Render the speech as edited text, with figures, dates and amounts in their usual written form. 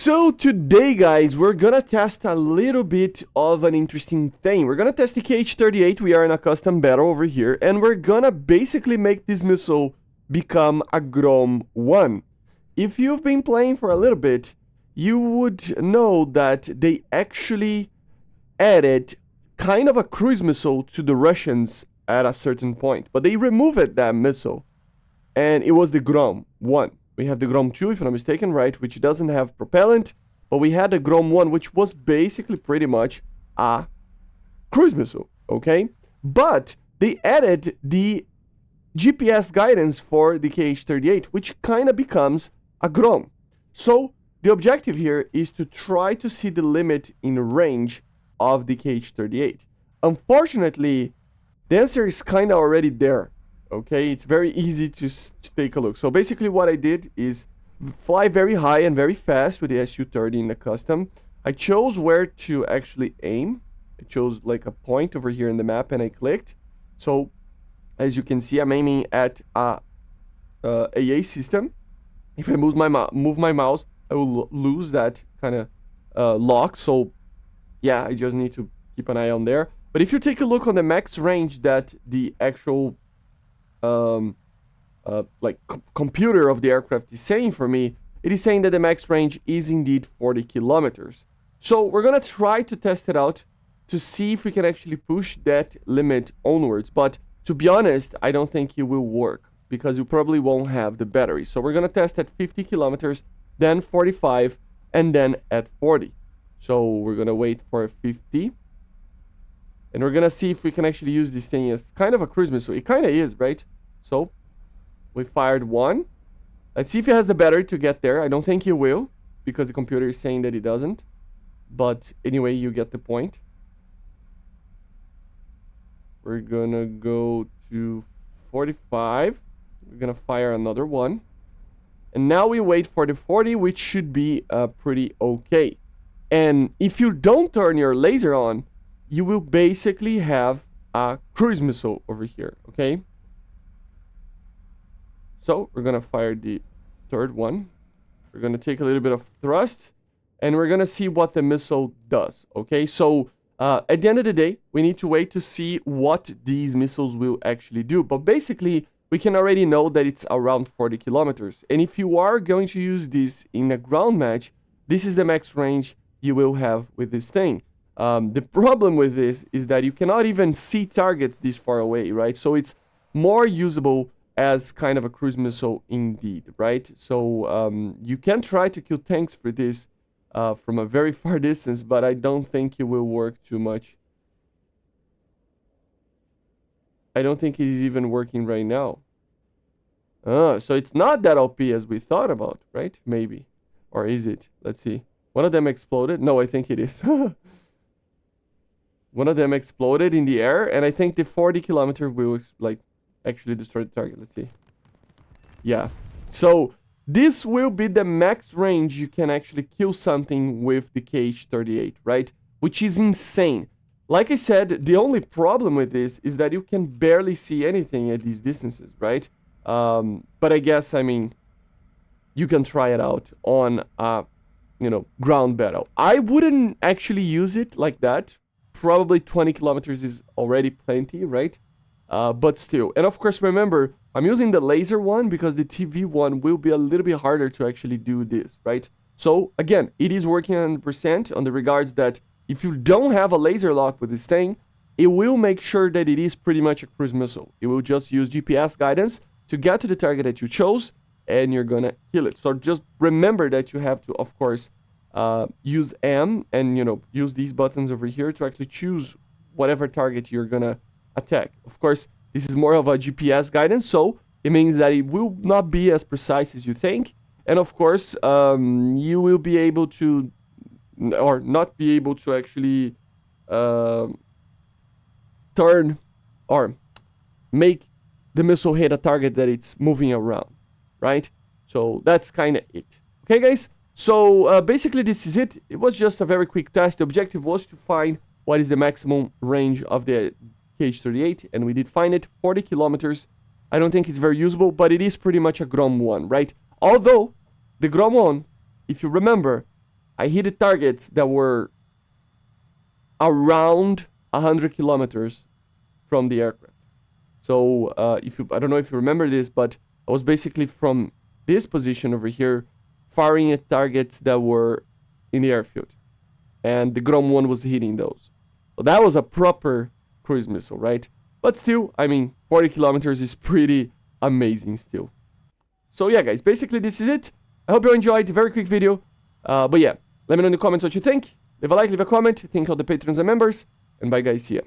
So today, guys, we're gonna test a little bit of an interesting thing. We're gonna test the KH-38. We are in a custom battle over here, and we're gonna basically make this missile become a GROM-1. If you've been playing for a little bit, you would know that they actually added kind of a cruise missile to the Russians at a certain point, but they removed that missile, and it was the GROM-1. We have the GROM-2, if I'm not mistaken, right, which doesn't have propellant, but we had the GROM-1, which was basically pretty much a cruise missile, okay? But they added the GPS guidance for the KH-38, which kind of becomes a GROM. So the objective here is to try to see the limit in range of the KH-38. Unfortunately, the answer is kind of already there. Okay, it's very easy to take a look. So basically what I did is fly very high and very fast with the Su-30 in the custom. I chose where to actually aim. I chose like a point over here in the map and I clicked. So as you can see, I'm aiming at a AA system. If I move my mouse, I will lose that kind of lock. So yeah, I just need to keep an eye on there. But if you take a look on the max range that the actual computer of the aircraft is saying for me, it is saying that the max range is indeed 40 kilometers. So we're gonna try to test it out to see if we can actually push that limit onwards. But to be honest, I don't think it will work because you probably won't have the battery. So we're gonna test at 50 kilometers, then 45, and then at 40. So we're gonna wait for 50. And we're gonna see if we can actually use this thing as kind of a cruise missile. It kind of is, right? So we fired one. Let's see if it has the battery to get there. I don't think it will, because the computer is saying that it doesn't. But anyway, you get the point. We're gonna go to 45. We're gonna fire another one. And now we wait for the 40, which should be pretty okay. And if you don't turn your laser on, you will basically have a cruise missile over here, okay? So we're gonna fire the third one. We're gonna take a little bit of thrust, and we're gonna see what the missile does, okay? So at the end of the day, we need to wait to see what these missiles will actually do. But basically, we can already know that it's around 40 kilometers. And if you are going to use this in a ground match, this is the max range you will have with this thing. The problem with this is that you cannot even see targets this far away, right? So it's more usable as kind of a cruise missile indeed, right? So you can try to kill tanks for this from a very far distance, but I don't think it will work too much. I don't think it is even working right now. So it's not that OP as we thought about, right? Maybe. Or is it? Let's see. One of them exploded. No, I think it is. One of them exploded in the air, and I think the 40 kilometer will actually destroy the target. Let's see. Yeah. So this will be the max range you can actually kill something with the KH-38, right? Which is insane. Like I said, the only problem with this is that you can barely see anything at these distances, right? But I guess, I mean, you can try it out on a, ground battle. I wouldn't actually use it like that. Probably 20 kilometers is already plenty, right? But still. And of course, remember, I'm using the laser one because the TV one will be a little bit harder to actually do this, right? So again, it is working 100% on the regards that if you don't have a laser lock with this thing, it will make sure that it is pretty much a cruise missile. It will just use GPS guidance to get to the target that you chose, and you're gonna kill it. So just remember that you have to, of course, use M and, use these buttons over here to actually choose whatever target you're gonna attack. Of course, this is more of a GPS guidance, so it means that it will not be as precise as you think. And of course, you will be able to, or not be able to actually turn or make the missile hit a target that it's moving around, right? So that's kind of it. Okay, guys? So basically this is it. It was just a very quick test. The objective was to find what is the maximum range of the KH-38, and we did find it, 40 kilometers. I don't think it's very usable, but it is pretty much a GROM-1, right? Although the GROM-1, if you remember, I hit targets that were around 100 kilometers from the aircraft. So I don't know if you remember this, but I was basically from this position over here firing at targets that were in the airfield. And the GROM-1 was hitting those. So that was a proper cruise missile, right? But still, I mean, 40 kilometers is pretty amazing still. So yeah, guys, basically this is it. I hope you enjoyed. Very quick video. But yeah, let me know in the comments what you think. Leave a like, leave a comment. Thank all the patrons and members. And bye, guys. See ya.